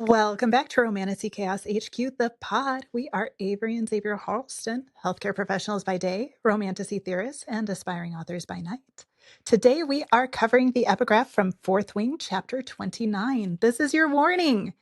Welcome back to Romantasy Chaos HQ, the pod. We are Avery and Xavier Harleston, healthcare professionals by day, romantasy theorists, and aspiring authors by night. Today we are covering the epigraph from Fourth Wing, chapter 29. This is your warning.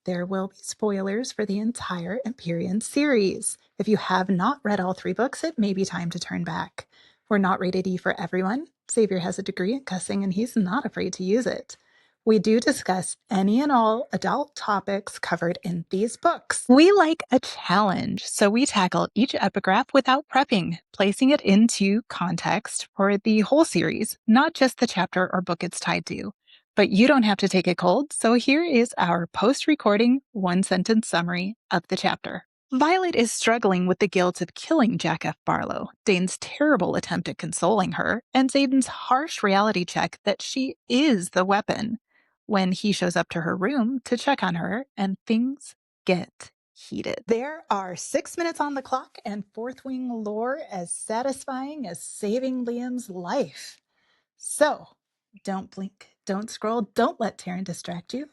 There will be spoilers for the entire Empyrean series. If you have not read all 3 books, it may be time to turn back. We're not rated E for everyone. Xavier has a degree in cussing, and he's not afraid to use it. We do discuss any and all adult topics covered in these books. We like a challenge, so we tackle each epigraph without prepping, placing it into context for the whole series, not just the chapter or book it's tied to. But you don't have to take it cold, so here is our post-recording one-sentence summary of the chapter. Violet is struggling with the guilt of killing Jack F. Barlow, Dane's terrible attempt at consoling her, and Xaden's harsh reality check that she is the weapon when he shows up to her room to check on her, and things get heated. There are 6 minutes on the clock, and Fourth Wing lore as satisfying as saving Liam's life. So, don't blink, don't scroll, don't let Taryn distract you.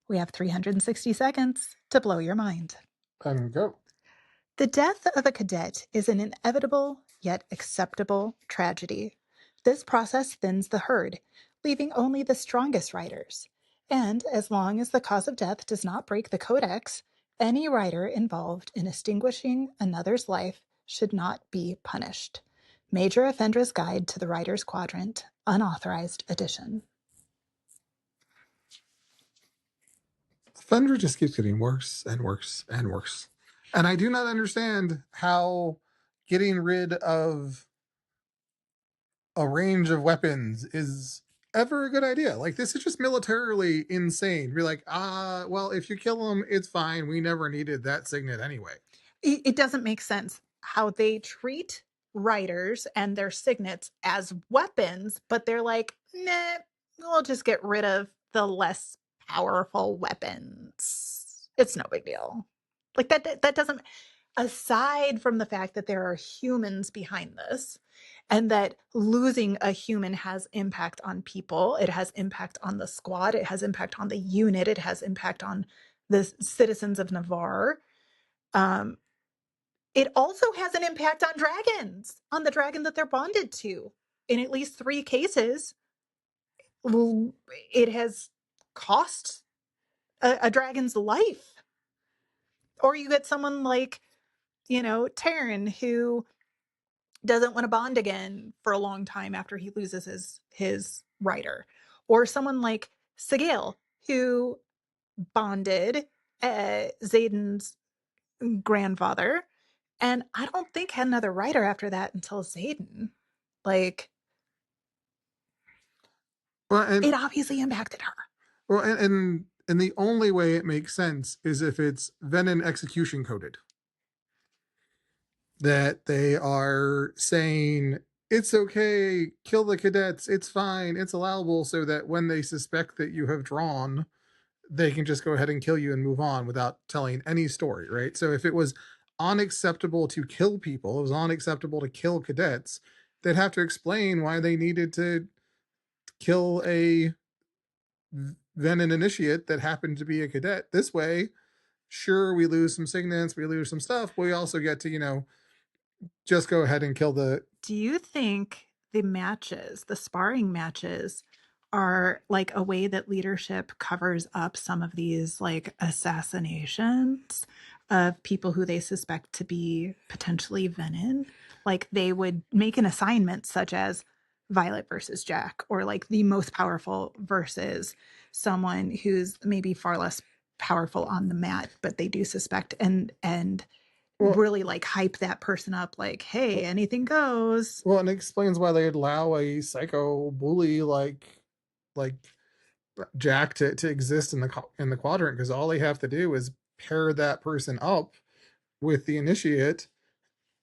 We have 360 seconds to blow your mind. And go. The death of a cadet is an inevitable yet acceptable tragedy. This process thins the herd, leaving only the strongest riders. And as long as the cause of death does not break the codex, any rider involved in extinguishing another's life should not be punished. Major Offendra's Guide to the Rider's Quadrant, unauthorized edition. Thunder just keeps getting worse and worse and worse. And I do not understand how getting rid of a range of weapons is ever a good idea. Like, this is just militarily insane. We're like, well, if you kill them, it's fine. We never needed that signet anyway. It doesn't make sense how they treat writers and their signets as weapons, but they're like, nah, we'll just get rid of the less powerful weapons. It's no big deal. Like that doesn't, aside from the fact that there are humans behind this and that losing a human has impact on people, it has impact on the squad, it has impact on the unit, it has impact on the citizens of Navarre. It also has an impact on dragons, on the dragon that they're bonded to. In at least 3 cases, it has cost a dragon's life. Or you get someone like, Taryn, who doesn't want to bond again for a long time after he loses his rider. Or someone like Sigil, who bonded Xaden's grandfather, and I don't think had another writer after that until Xaden. Like, it obviously impacted her. Well, and the only way it makes sense is if it's Venom execution coded. That they are saying, it's okay, kill the cadets, it's fine, it's allowable, so that when they suspect that you have drawn, they can just go ahead and kill you and move on without telling any story, right? So if it was unacceptable to kill people, it was unacceptable to kill cadets, they'd have to explain why they needed to kill a Venom initiate that happened to be a cadet. This way, sure, we lose some signets, we lose some stuff, but we also get to, just go ahead and kill the... Do you think the matches, the sparring matches, are like a way that leadership covers up some of these like assassinations of people who they suspect to be potentially Venom? Like they would make an assignment such as Violet versus Jack, or like the most powerful versus someone who's maybe far less powerful on the mat, but they do suspect and really like hype that person up, like, hey, anything goes. Well, and it explains why they'd allow a psycho bully like Jack to exist in the quadrant, because all they have to do is pair that person up with the initiate,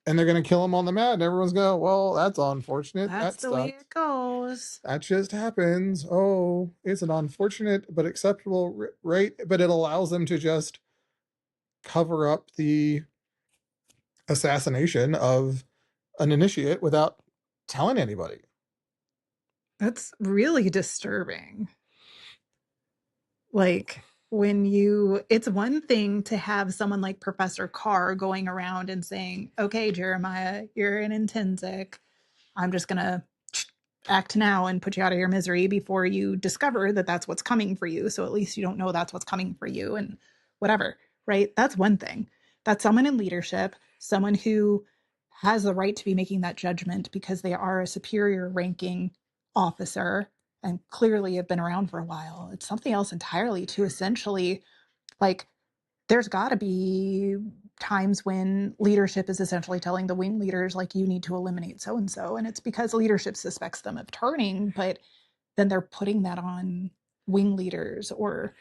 and they're going to kill him on the mat, and everyone's going, well, that's unfortunate. That's the way it goes. That just happens. Oh, it's an unfortunate but acceptable right, but it allows them to just cover up the assassination of an initiate without telling anybody. That's really disturbing. Like, It's one thing to have someone like Professor Carr going around and saying, okay, Jeremiah, you're an intrinsic. I'm just going to act now and put you out of your misery before you discover that that's what's coming for you. So at least you don't know that's what's coming for you and whatever, right? That's one thing. That's someone in leadership, someone who has the right to be making that judgment because they are a superior ranking officer and clearly have been around for a while. It's something else entirely to essentially, like, there's got to be times when leadership is essentially telling the wing leaders, like, you need to eliminate so and so, and it's because leadership suspects them of turning, but then they're putting that on wing leaders or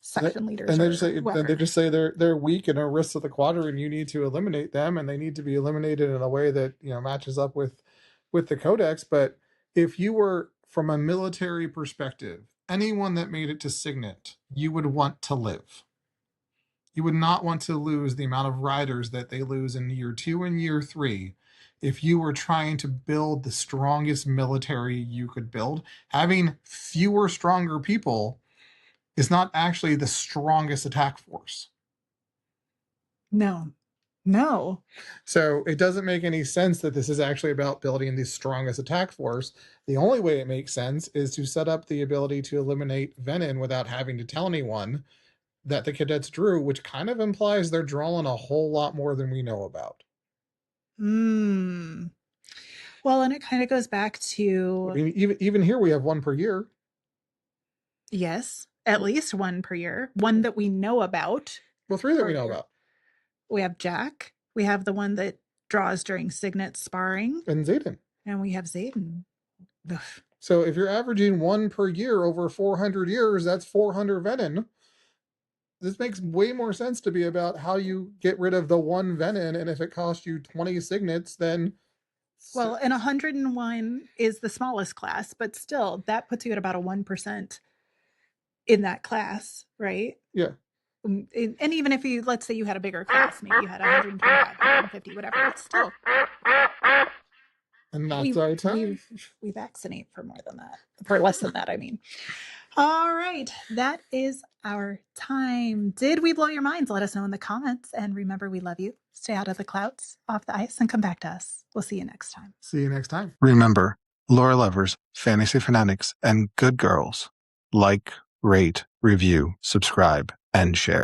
section leaders or Then they whoever. just say they're weak and at risk of the quadrant. You need to eliminate them, and they need to be eliminated in a way that matches up with the codex. But if you were from a military perspective, anyone that made it to Signet, you would want to live. You would not want to lose the amount of riders that they lose in year 2 and year 3. If you were trying to build the strongest military you could build, having fewer stronger people is not actually the strongest attack force. No. So it doesn't make any sense that this is actually about building the strongest attack force. The only way it makes sense is to set up the ability to eliminate Venin without having to tell anyone that the cadets drew, which kind of implies they're drawing a whole lot more than we know about. Well, and it kind of goes back to, I mean, even here we have one per year. yes, at least one per year, one that we know about. Well, 3 that we know about. We have Jack. We have the one that draws during Signet sparring. And Zayden. And we have Zayden. Ugh. So if you're averaging one per year over 400 years, that's 400 Venin. This makes way more sense to be about how you get rid of the one Venin, and if it costs you 20 signets, then... Well, and 101 is the smallest class, but still, that puts you at about a 1% in that class, right? Yeah. And even if you, let's say you had a bigger class, maybe you had 125, 150, whatever, it's still... And that's our time. We vaccinate for more than that. For less than that, I mean. All right, that is our time. Did we blow your minds? Let us know in the comments. And remember, we love you. Stay out of the clouds, off the ice, and come back to us. We'll see you next time. See you next time. Remember, lore lovers, fantasy fanatics, and good girls, like, rate, review, subscribe, and share.